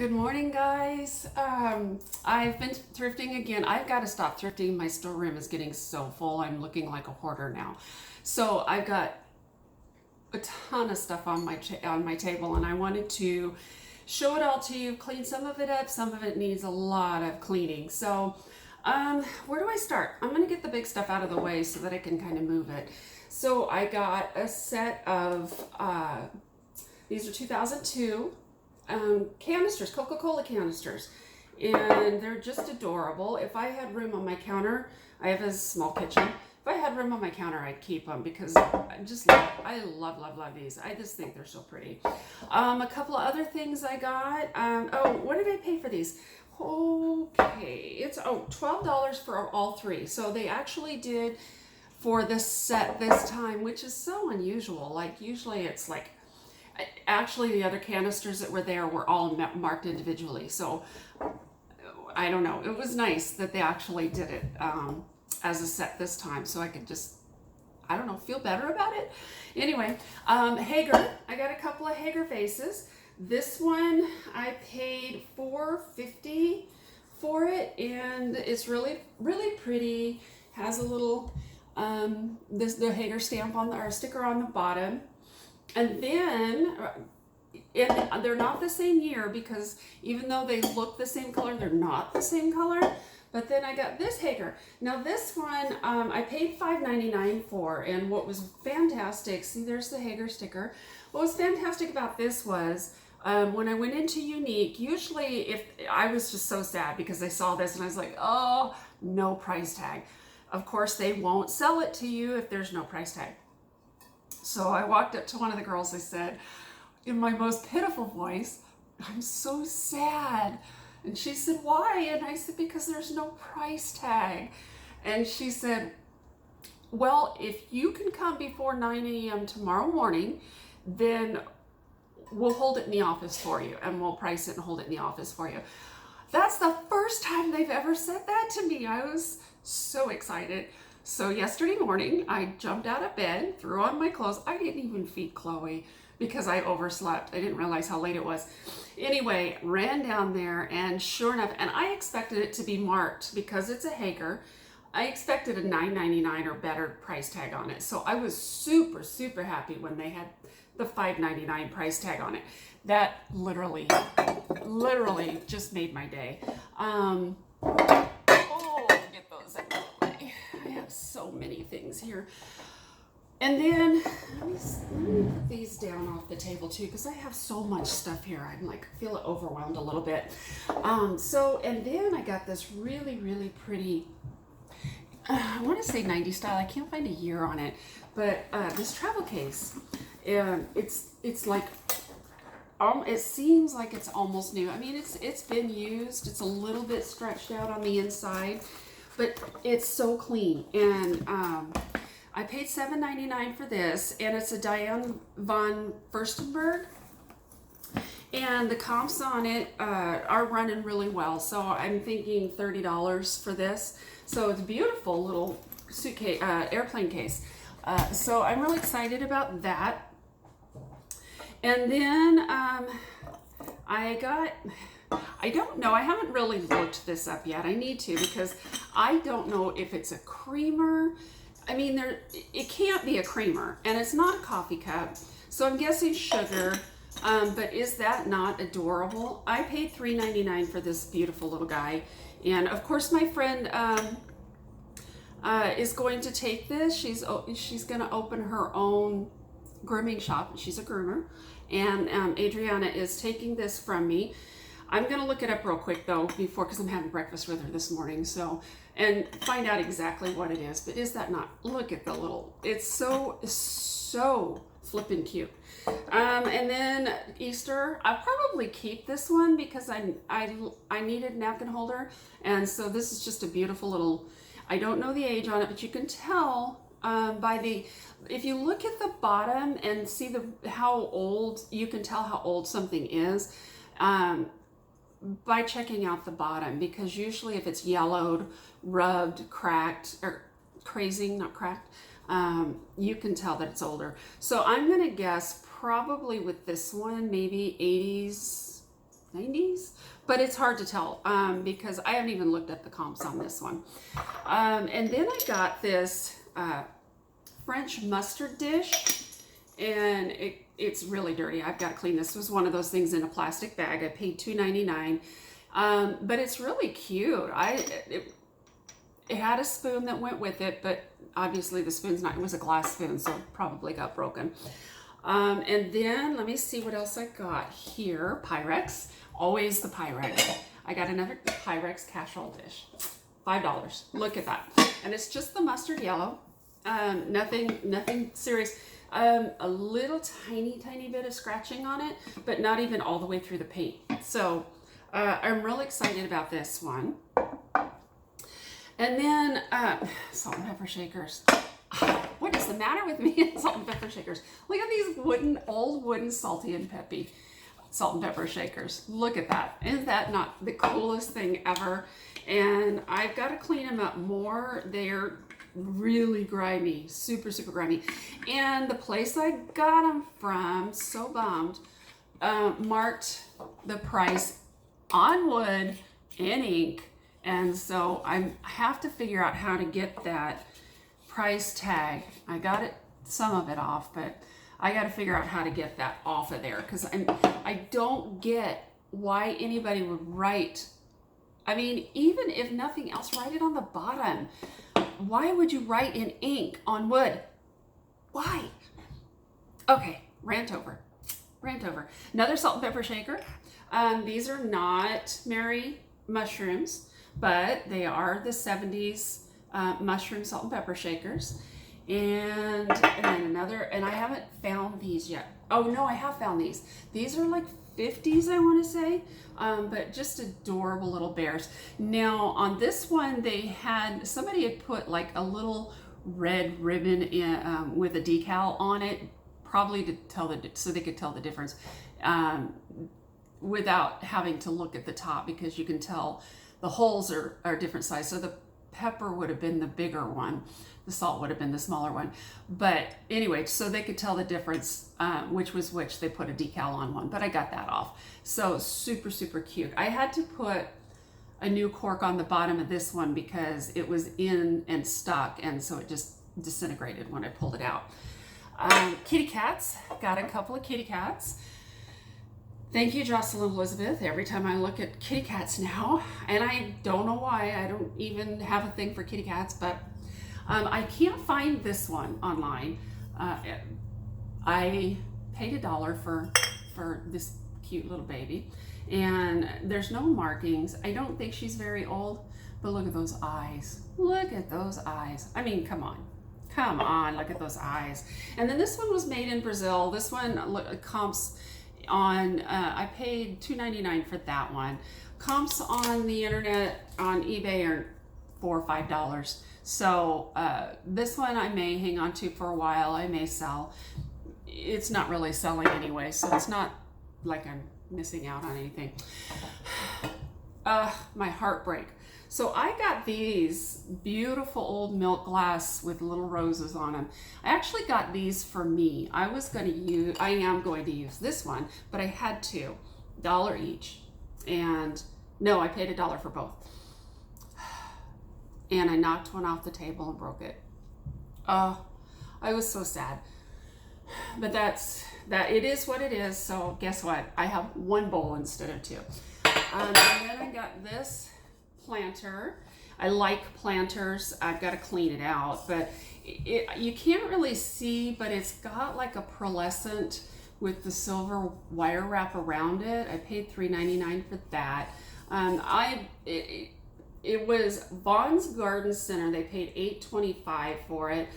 Good morning, guys. I've been thrifting again. I've got to stop thrifting. My storeroom is getting so full. I'm looking like a hoarder now. So I've got a ton of stuff on my table, and I wanted to show it all to you. Clean some of it up. Some of it needs a lot of cleaning. So, where do I start? I'm gonna get the big stuff out of the way so that I can kind of move it. So I got a set of these are 2002 canisters, Coca-Cola canisters, and they're just adorable. If I had room on my counter, I have a small kitchen. If I had room on my counter, I'd keep them because I love these. I just think they're so pretty. A couple of other things I got. Oh, what did I pay for these? Okay, it's $12 for all three. So they actually did for this set this time, which is so unusual. Like usually it's like actually the other canisters that were there were all marked individually. So I don't know. It was nice that they actually did it as a set this time, so I could just, I don't know, feel better about it. Anyway, Hager. I got a couple of Hager vases. This one I paid $4.50 for it, and it's really pretty. Has a little the Hager stamp on or sticker on the bottom. And then, they're not the same year because even though they look the same color, they're not the same color. But then I got this Hager. Now this one, I paid $5.99 for, and what was fantastic, see there's the Hager sticker. What was fantastic about this was, when I went into Younique, usually if I was just so sad because I saw this and I was like, oh, no price tag. Of course, they won't sell it to you if there's no price tag. So I walked up to one of the girls, I said, in my most pitiful voice, I'm so sad. And she said, why? And I said, because there's no price tag. And she said, well, if you can come before 9 a.m. tomorrow morning, then we'll hold it in the office for you and we'll price it and hold it in the office for you. That's the first time they've ever said that to me. I was so excited. So yesterday morning, I jumped out of bed, threw on my clothes. I didn't even feed Chloe because I overslept. I didn't realize how late it was. Anyway, ran down there, and sure enough, and I expected it to be marked because it's a Hager. I expected a $9.99 or better price tag on it. So I was super happy when they had the $5.99 price tag on it. That literally just made my day. Get those out of the way. I have so many things here. And then let me put these down off the table too, because I have so much stuff here. I'm like, feel overwhelmed a little bit. And then I got this really pretty, I want to say 90s style. I can't find a year on it, but this travel case. It's like, it seems like it's almost new. I mean, it's been used. It's a little bit stretched out on the inside, but it's so clean. And I paid $7.99 for this, and it's a Diane von Furstenberg. And the comps on it are running really well. So I'm thinking $30 for this. So it's a beautiful little suitcase, airplane case. So I'm really excited about that. And then I don't know, I haven't really looked this up yet. I need to, because I don't know if it's a creamer. I mean, it can't be a creamer, and it's not a coffee cup. So I'm guessing sugar, but is that not adorable? I paid $3.99 for this beautiful little guy. And of course my friend is going to take this. She's going to open her own grooming shop. She's a groomer, and Adriana is taking this from me. I'm gonna look it up real quick though because I'm having breakfast with her this morning, so and find out exactly what it is. But is that not, look at the little, it's so flippin' cute. And then Easter, I'll probably keep this one because I needed a napkin holder, and so this is just a beautiful little, I don't know the age on it, but you can tell if you look at the bottom and see how old, you can tell how old something is by checking out the bottom, because usually if it's yellowed, rubbed, cracked, or crazing, not cracked, you can tell that it's older. So I'm gonna guess probably with this one, maybe 80s, 90s, but it's hard to tell because I haven't even looked at the comps on this one. And then I got this French mustard dish, and it's really dirty. I've got to clean this. This was one of those things in a plastic bag. I paid $2.99, but it's really cute. It had a spoon that went with it, but obviously the spoon's not, it was a glass spoon, so it probably got broken. And then let me see what else I got here. Pyrex, always the Pyrex. I got another Pyrex casserole dish, $5. Look at that. And it's just the mustard yellow. Nothing serious. A little tiny bit of scratching on it, but not even all the way through the paint. So I'm really excited about this one. And then salt and pepper shakers. What is the matter with me and salt and pepper shakers? Look at these old wooden salty and peppy salt and pepper shakers. Look at that. Isn't that not the coolest thing ever? And I've got to clean them up more. They're really grimy, super grimy. And the place I got them from, so bummed, marked the price on wood and ink. And so I have to figure out how to get that price tag. I got some of it off, but I got to figure out how to get that off of there, because I don't get why anybody would write. I mean, even if nothing else, write it on the bottom. Why would you write in ink on wood? Why? Okay, rant over. Another salt and pepper shaker. These are not Mary mushrooms, but they are the 70s mushroom salt and pepper shakers. And then another, and I haven't found these yet. Oh no, I have found these. These are like 50s, I want to say, but just adorable little bears. Now on this one, somebody had put like a little red ribbon in, with a decal on it, probably to so they could tell the difference, without having to look at the top, because you can tell the holes are different size. So the pepper would have been the bigger one, the salt would have been the smaller one. But anyway, so they could tell the difference, which was which. They put a decal on one, but I got that off. So super cute. I had to put a new cork on the bottom of this one because it was in and stuck, and so it just disintegrated when I pulled it out. Kitty cats, got a couple of kitty cats. Thank you, Jocelyn Elizabeth. Every time I look at kitty cats now, and I don't know why, I don't even have a thing for kitty cats, but I can't find this one online. I paid $1 for this cute little baby, and there's no markings. I don't think she's very old, but look at those eyes. Look at those eyes. I mean, come on, look at those eyes. And then this one was made in Brazil. This one comps on, I paid $2.99 for that one. Comps on the internet, on eBay, are $4 or $5. So this one I may hang on to for a while. I may sell. It's not really selling anyway, so it's not like I'm missing out on anything. My heartbreak. So I got these beautiful old milk glass with little roses on them. I actually got these for me. I am going to use this one, but I had to, $1 each. And no, I paid $1 for both. And I knocked one off the table and broke it. I was so sad. But it is what it is. So guess what? I have one bowl instead of two. And then I got this planter. I like planters. I've got to clean it out, but you can't really see, but it's got like a pearlescent with the silver wire wrap around it. I paid $3.99 for that. It was Vaughn's Garden Center. They paid $8.25 for it.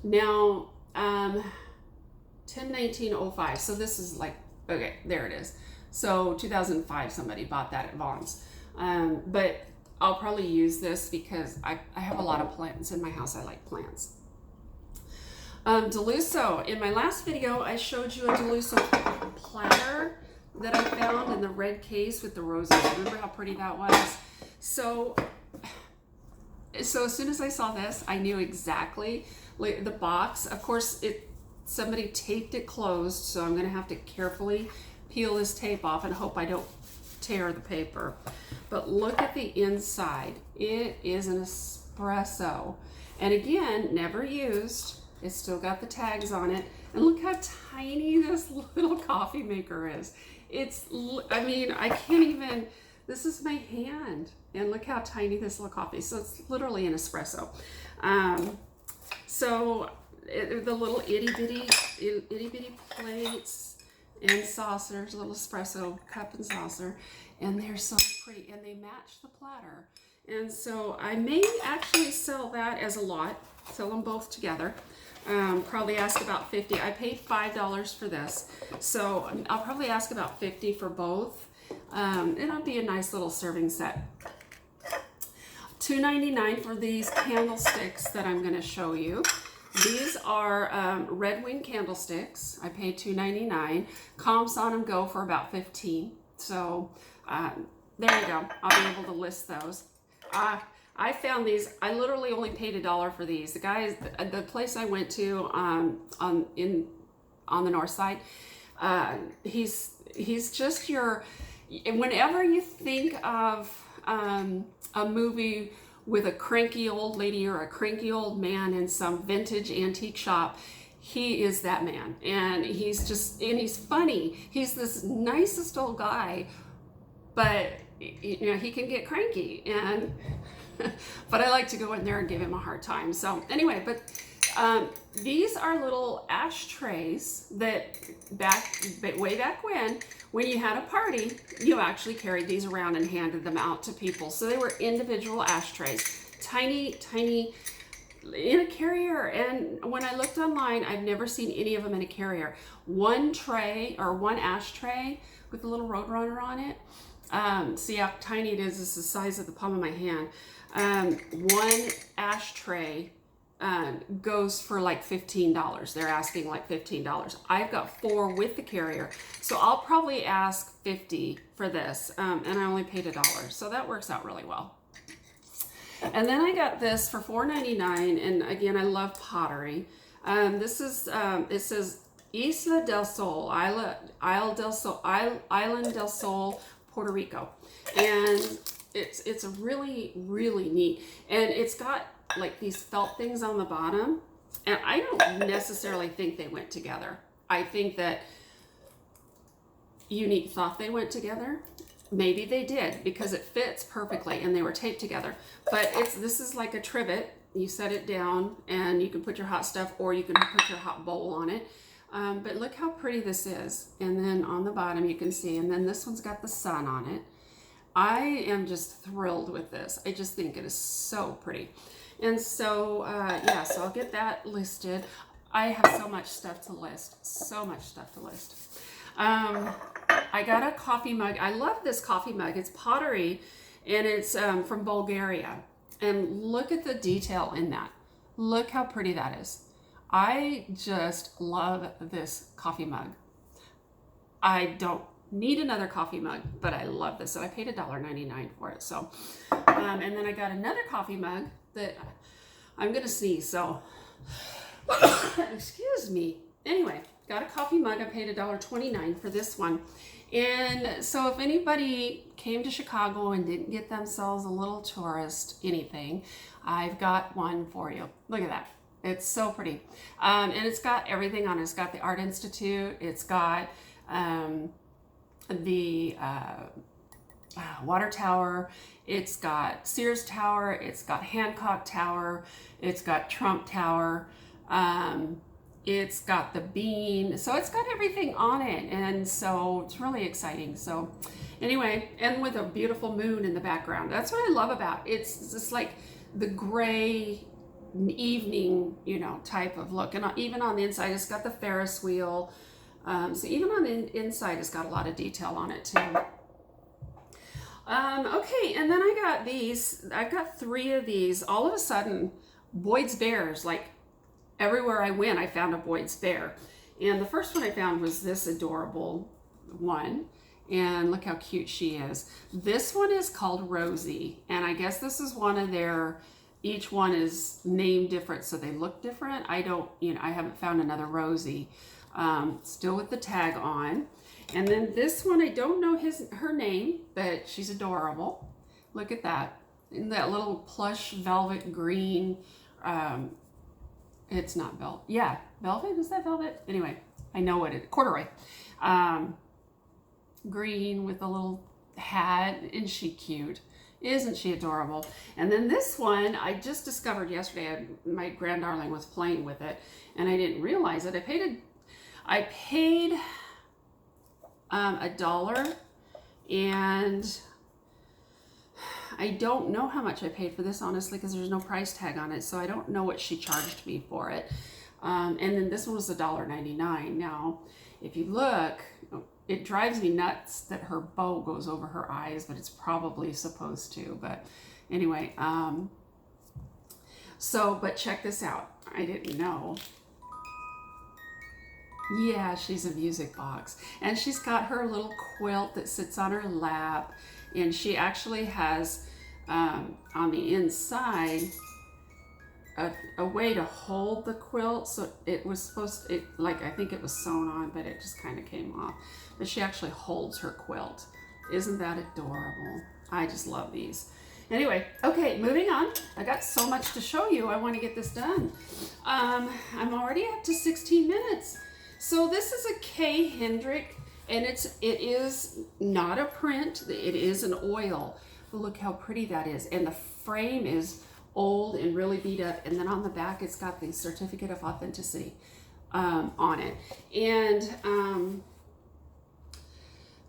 Now, 10/19/05. So this is like, okay, there it is. So 2005, somebody bought that at Vaughn's. But I'll probably use this because I have a lot of plants in my house. I like plants. Deluso. In my last video, I showed you a Deluso platter that I found in the red case with the roses. Remember how pretty that was? So as soon as I saw this, I knew exactly, like, the box. Of course, somebody taped it closed, so I'm going to have to carefully peel this tape off and hope I don't tear the paper. But look at the inside. It is an espresso. And again, never used. It's still got the tags on it. And look how tiny this little coffee maker is. I mean, I can't even, this is my hand. And look how tiny this little coffee is. So it's literally an espresso. The little itty bitty plates and saucers, little espresso cup and saucer, and they're so pretty, and they match the platter. And so I may actually sell that as a lot, sell them both together. Probably ask about 50. I paid $5 for this, so I'll probably ask about 50 for both. It'll be a nice little serving set. $2.99 for these candlesticks that I'm going to show you. These are Red Wing candlesticks. I paid $2.99. Comps on them go for about 15. So there you go. I'll be able to list those. I found these. I literally only paid $1 for these. The guys, the place I went to on the north side, he's just your. Whenever you think of a movie with a cranky old lady or a cranky old man in some vintage antique shop, he is that man. And he's funny. He's this nicest old guy, but he can get cranky, and but I like to go in there and give him a hard time. So anyway, but these are little ashtrays that way back when you had a party, you actually carried these around and handed them out to people. So they were individual ashtrays, tiny in a carrier. And when I looked online, I've never seen any of them in a carrier. One tray or one ashtray with a little Roadrunner on it. See how tiny it is. It's the size of the palm of my hand. One ashtray goes for like $15. They're asking like $15. I've got 4 with the carrier, so I'll probably ask 50 for this, and I only paid $1, so that works out really well. And then I got this for $4.99, and again, I love pottery. This is it says Isla del Sol, Island del Sol, Puerto Rico, and it's a really neat, and it's got like these felt things on the bottom, and I don't necessarily think they went together. I think that Younique thought they went together. Maybe they did, because it fits perfectly and they were taped together. But this is like a trivet. You set it down and you can put your hot stuff, or you can put your hot bowl on it. But look how pretty this is. And then on the bottom you can see, and then this one's got the sun on it. I am just thrilled with this. I just think it is so pretty. And so, yeah, so I'll get that listed. I have so much stuff to list. So much stuff to list. I got a coffee mug. I love this coffee mug. It's pottery, and it's from Bulgaria. And look at the detail in that. Look how pretty that is. I just love this coffee mug. I don't need another coffee mug, but I love this. And I paid $1.99 for it. So, and then I got another coffee mug that I'm gonna sneeze, so excuse me. Anyway, got a coffee mug. I paid $1.29 for this one. And so if anybody came to Chicago and didn't get themselves a little tourist anything, I've got one for you. Look at that. It's so pretty. And it's got everything on it. It's got the Art Institute. It's got the Water Tower. It's got Sears Tower. It's got Hancock Tower. It's got Trump Tower. It's got the Bean. So it's got everything on it. And so it's really exciting. So anyway, and with a beautiful moon in the background. That's what I love about it. It's just like the gray evening, type of look. And even on the inside, it's got the Ferris wheel. So even on the inside, it's got a lot of detail on it too. Okay, and then I got these. I got 3 of these. All of a sudden, Boyd's Bears, like everywhere I went, I found a Boyd's Bear. And the first one I found was this adorable one. And look how cute she is. This one is called Rosie. And I guess this is one of their, each one is named different, so they look different. I haven't found another Rosie. Still with the tag on. And then this one, I don't know her name, but she's adorable. Look at that. In that little plush velvet green. It's not velvet. Yeah, velvet? Is that velvet? Anyway, I know what it, corduroy. Green with a little hat. Isn't she cute? Isn't she adorable? And then this one, I just discovered yesterday. My granddarling was playing with it, and I didn't realize it. I paid $1, and I don't know how much I paid for this, honestly, because there's no price tag on it, so I don't know what she charged me for it. And then this one was $1.99. Now, if you look, it drives me nuts that her bow goes over her eyes, but it's probably supposed to. But anyway, but check this out. I didn't know. Yeah, she's a music box. And she's got her little quilt that sits on her lap. And she actually has, on the inside, a way to hold the quilt. So it was supposed to, I think it was sewn on, but it just kind of came off. But she actually holds her quilt. Isn't that adorable? I just love these. Anyway, okay, moving on. I got so much to show you. I want to get this done. I'm already up to 16 minutes. So this is a Kay Hendrick, and it is not a print. It is an oil. But look how pretty that is. And the frame is old and really beat up. And then on the back, it's got the certificate of authenticity on it. And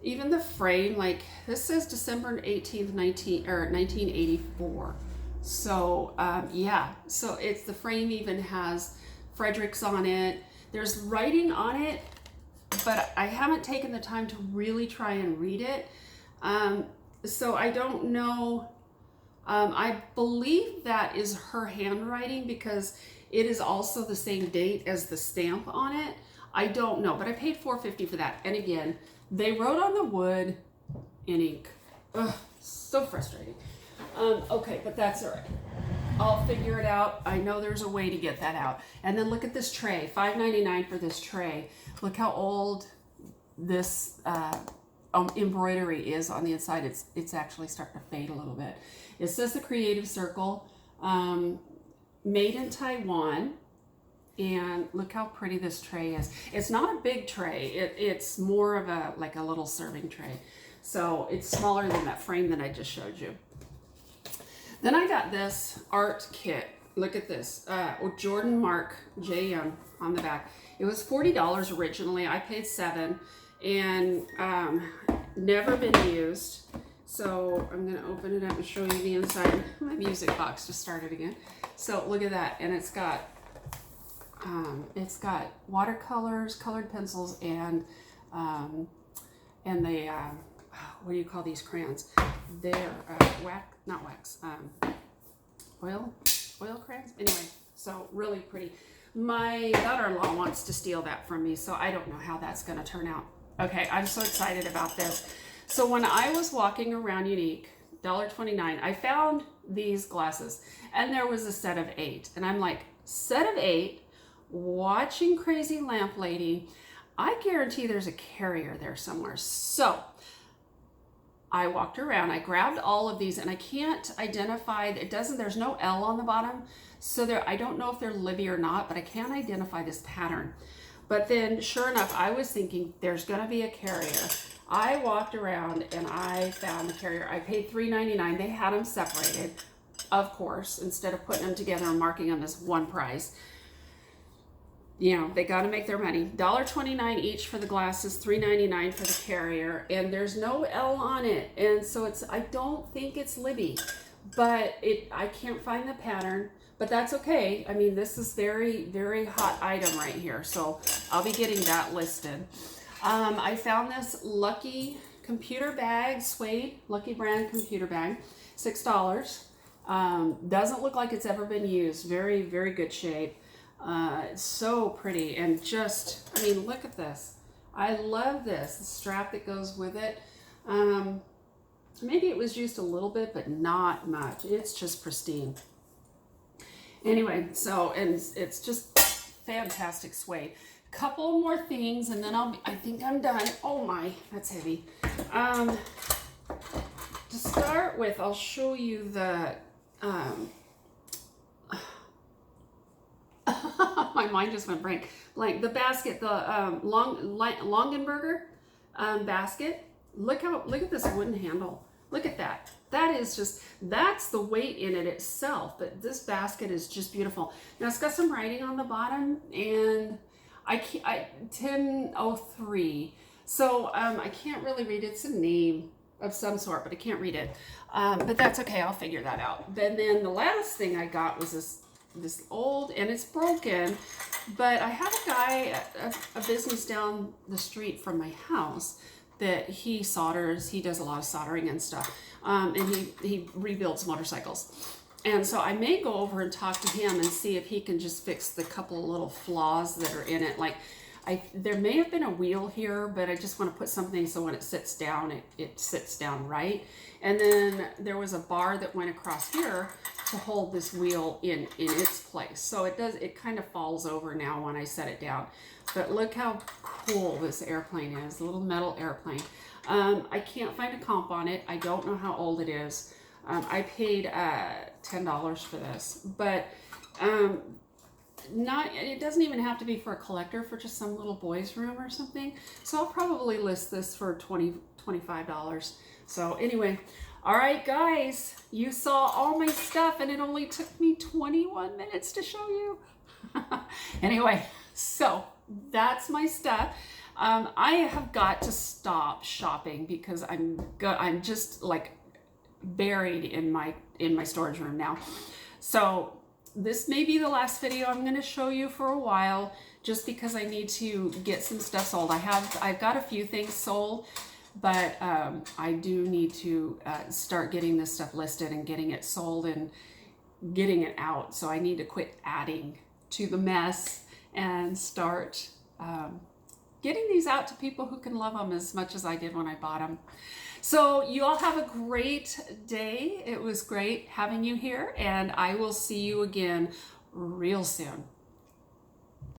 even the frame, like this says December 18th, 1984. So yeah, so it's the frame even has Fredericks on it. There's writing on it, but I haven't taken the time to really try and read it. So I don't know. I believe that is her handwriting because it is also the same date as the stamp on it. I don't know, but I paid $4.50 for that. And again, they wrote on the wood in ink. Ugh, so frustrating. Okay, but that's all right. I'll figure it out. I know there's a way to get that out. And then look at this tray, $5.99 for this tray. Look how old this embroidery is on the inside. It's actually starting to fade a little bit. It says the Creative Circle, made in Taiwan. And look how pretty this tray is. It's not a big tray. It's more of a little serving tray. So it's smaller than that frame that I just showed you. Then I got this art kit. Look at this. Jordan Mark J. Young on the back. It was $40 originally. I paid $7 and never been used. So I'm going to open it up and show you the inside. My music box just started again. So look at that. And it's got watercolors, colored pencils, and the what do you call these crayons? They're oil crayons. Anyway, so really pretty. My daughter-in-law wants to steal that from me, so I don't know how that's going to turn out. Okay, I'm so excited about this. So when I was walking around Unique, $1.29, I found these glasses, and there was a set of 8, and I'm like, set of 8. Watching Crazy Lamp Lady, I guarantee there's a carrier there somewhere. So I walked around, I grabbed all of these, and I can't identify, there's no L on the bottom. So I don't know if they're Libby or not, but I can't identify this pattern. But then sure enough, I was thinking there's gonna be a carrier. I walked around and I found the carrier. I paid $3.99. They had them separated, of course, instead of putting them together and marking them as one price. You know, they got to make their money. $1.29 each for the glasses, $3.99 for the carrier, and there's no L on it. And so I don't think it's Libby, but I can't find the pattern, but that's okay. I mean, this is very, very hot item right here. So I'll be getting that listed. I found this Lucky computer bag, suede, Lucky brand computer bag, $6. Doesn't look like it's ever been used. Very, very good shape. It's so pretty, and just, I mean, look at this. I love this, the strap that goes with it. Maybe it was used a little bit, but not much. It's just pristine. Anyway, so, and it's just fantastic suede. Couple more things and then I think I'm done. Oh my, that's heavy. To start with, I'll show you the, my mind just went blank. The basket, the Longenberger basket. Look at this wooden handle. Look at that. That is just, that's the weight in it itself, but this basket is just beautiful. Now it's got some writing on the bottom, and I 1003. So I can't really read it. It's a name of some sort, but I can't read it. But that's okay. I'll figure that out. Then the last thing I got was this old, and it's broken, but I have a guy, a business down the street from my house that he solders. He does a lot of soldering and stuff, and he rebuilds motorcycles. And so I may go over and talk to him and see if he can just fix the couple of little flaws that are in it. Like there may have been a wheel here, but I just want to put something so when it sits down, it sits down right. And then there was a bar that went across here to hold this wheel in its place. So it kind of falls over now when I set it down. But look how cool this airplane is, a little metal airplane. I can't find a comp on it. I don't know how old it is. I paid $10 for this, but it doesn't even have to be for a collector, for just some little boy's room or something. So I'll probably list this for $25. So anyway, all right, guys, you saw all my stuff and it only took me 21 minutes to show you. Anyway, so that's my stuff. I have got to stop shopping because I'm just like buried in my storage room now. So this may be the last video I'm going to show you for a while, just because I need to get some stuff sold. I've got a few things sold, but I do need to start getting this stuff listed and getting it sold and getting it out. So I need to quit adding to the mess and start getting these out to people who can love them as much as I did when I bought them. So you all have a great day. It was great having you here, and I will see you again real soon.